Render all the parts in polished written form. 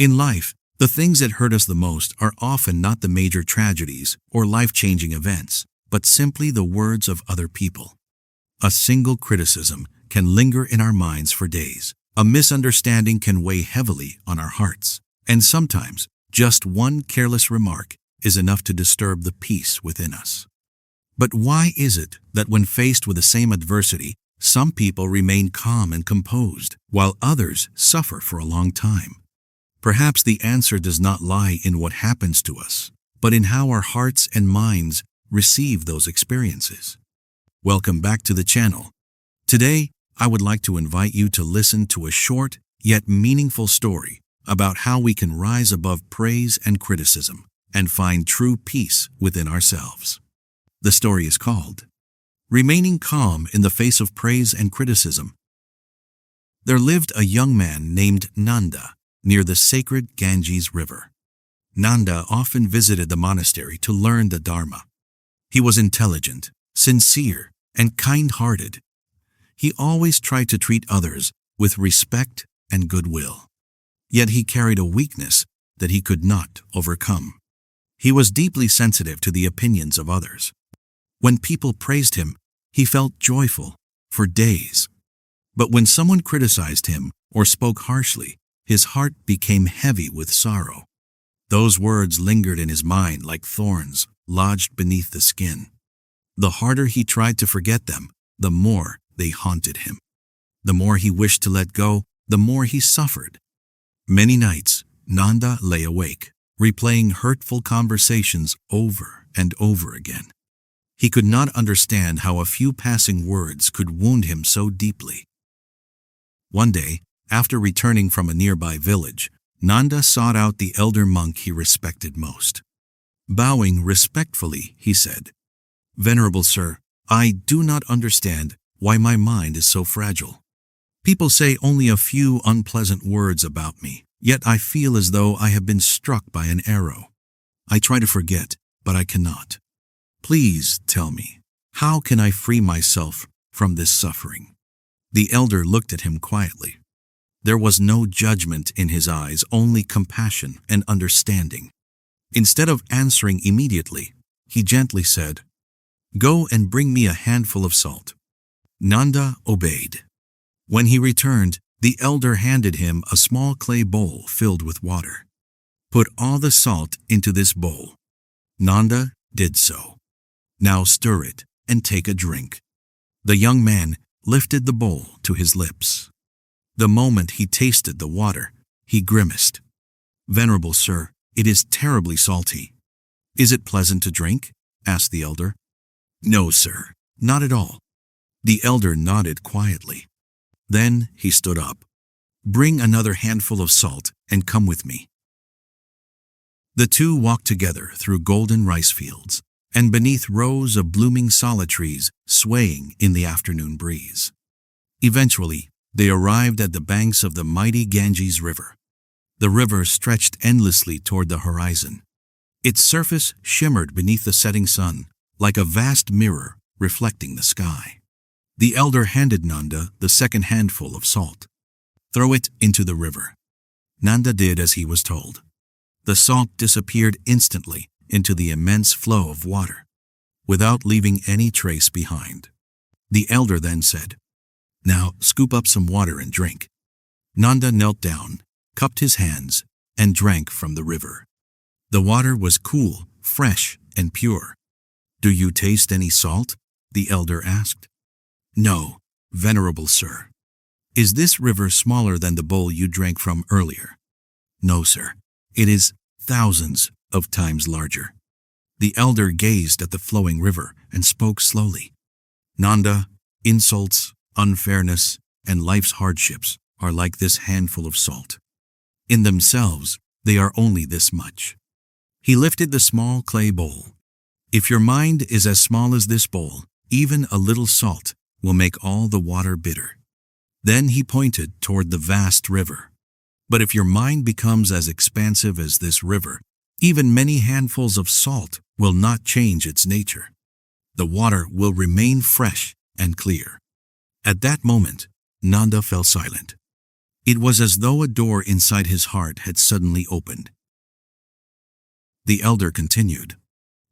In life, the things that hurt us the most are often not the major tragedies or life-changing events, but simply the words of other people. A single criticism can linger in our minds for days. A misunderstanding can weigh heavily on our hearts. And sometimes, just one careless remark is enough to disturb the peace within us. But why is it that when faced with the same adversity, some people remain calm and composed, while others suffer for a long time? Perhaps the answer does not lie in what happens to us, but in how our hearts and minds receive those experiences. Welcome back to the channel. Today, I would like to invite you to listen to a short yet meaningful story about how we can rise above praise and criticism and find true peace within ourselves. The story is called Remaining Calm in the Face of Praise and Criticism. There lived a young man named Nanda near the sacred Ganges River. Nanda often visited the monastery to learn the Dharma. He was intelligent, sincere, and kind-hearted. He always tried to treat others with respect and goodwill. Yet he carried a weakness that he could not overcome. He was deeply sensitive to the opinions of others. When people praised him, he felt joyful for days. But when someone criticized him or spoke harshly, his heart became heavy with sorrow. Those words lingered in his mind like thorns lodged beneath the skin. The harder he tried to forget them, the more they haunted him. The more he wished to let go, the more he suffered. Many nights, Nanda lay awake, replaying hurtful conversations over and over again. He could not understand how a few passing words could wound him so deeply. One day, after returning from a nearby village, Nanda sought out the elder monk he respected most. Bowing respectfully, he said, "Venerable sir, I do not understand why my mind is so fragile. People say only a few unpleasant words about me, yet I feel as though I have been struck by an arrow. I try to forget, but I cannot. Please tell me, how can I free myself from this suffering?" The elder looked at him quietly. There was no judgment in his eyes, only compassion and understanding. Instead of answering immediately, he gently said, "Go and bring me a handful of salt." Nanda obeyed. When he returned, the elder handed him a small clay bowl filled with water. "Put all the salt into this bowl." Nanda did so. "Now stir it and take a drink." The young man lifted the bowl to his lips. The moment he tasted the water, he grimaced. "Venerable sir, it is terribly salty." "Is it pleasant to drink?" asked the elder. "No, sir, not at all." The elder nodded quietly. Then he stood up. "Bring another handful of salt and come with me." The two walked together through golden rice fields and beneath rows of blooming sala trees swaying in the afternoon breeze. Eventually, they arrived at the banks of the mighty Ganges River. The river stretched endlessly toward the horizon. Its surface shimmered beneath the setting sun, like a vast mirror reflecting the sky. The elder handed Nanda the second handful of salt. "Throw it into the river." Nanda did as he was told. The salt disappeared instantly into the immense flow of water, without leaving any trace behind. The elder then said, "Now scoop up some water and drink." Nanda knelt down, cupped his hands, and drank from the river. The water was cool, fresh, and pure. "Do you taste any salt?" the elder asked. "No, venerable sir." "Is this river smaller than the bowl you drank from earlier?" "No, sir. It is thousands of times larger." The elder gazed at the flowing river and spoke slowly. "Nanda, insults, unfairness, and life's hardships are like this handful of salt. In themselves, they are only this much." He lifted the small clay bowl. "If your mind is as small as this bowl, even a little salt will make all the water bitter." Then he pointed toward the vast river. "But if your mind becomes as expansive as this river, even many handfuls of salt will not change its nature. The water will remain fresh and clear." At that moment, Nanda fell silent. It was as though a door inside his heart had suddenly opened. The elder continued,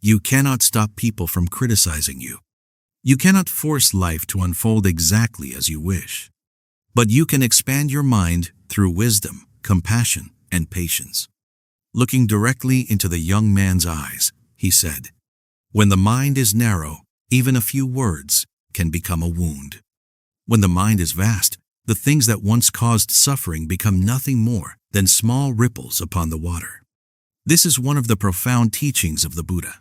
"You cannot stop people from criticizing you. You cannot force life to unfold exactly as you wish. But you can expand your mind through wisdom, compassion, and patience." Looking directly into the young man's eyes, he said, "When the mind is narrow, even a few words can become a wound. When the mind is vast, the things that once caused suffering become nothing more than small ripples upon the water." This is one of the profound teachings of the Buddha.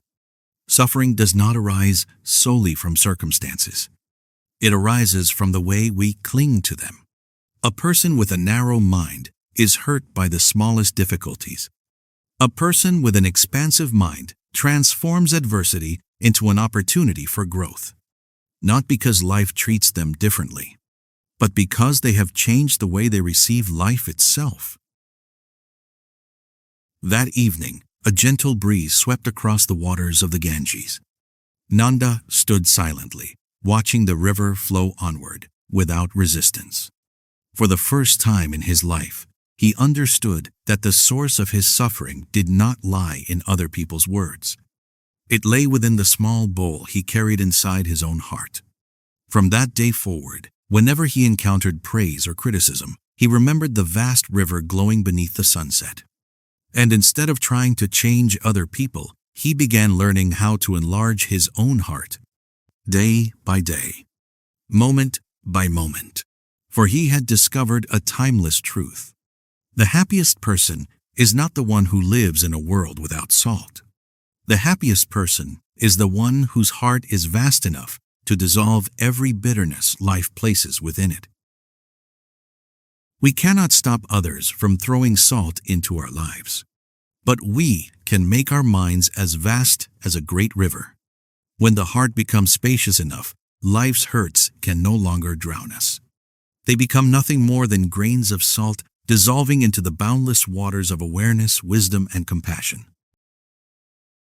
Suffering does not arise solely from circumstances. It arises from the way we cling to them. A person with a narrow mind is hurt by the smallest difficulties. A person with an expansive mind transforms adversity into an opportunity for growth, not because life treats them differently, but because they have changed the way they receive life itself. That evening, a gentle breeze swept across the waters of the Ganges. Nanda stood silently, watching the river flow onward, without resistance. For the first time in his life, he understood that the source of his suffering did not lie in other people's words. It lay within the small bowl he carried inside his own heart. From that day forward, whenever he encountered praise or criticism, he remembered the vast river glowing beneath the sunset. And instead of trying to change other people, he began learning how to enlarge his own heart, day by day, moment by moment. For he had discovered a timeless truth. The happiest person is not the one who lives in a world without salt. The happiest person is the one whose heart is vast enough to dissolve every bitterness life places within it. We cannot stop others from throwing salt into our lives, but we can make our minds as vast as a great river. When the heart becomes spacious enough, life's hurts can no longer drown us. They become nothing more than grains of salt dissolving into the boundless waters of awareness, wisdom, and compassion.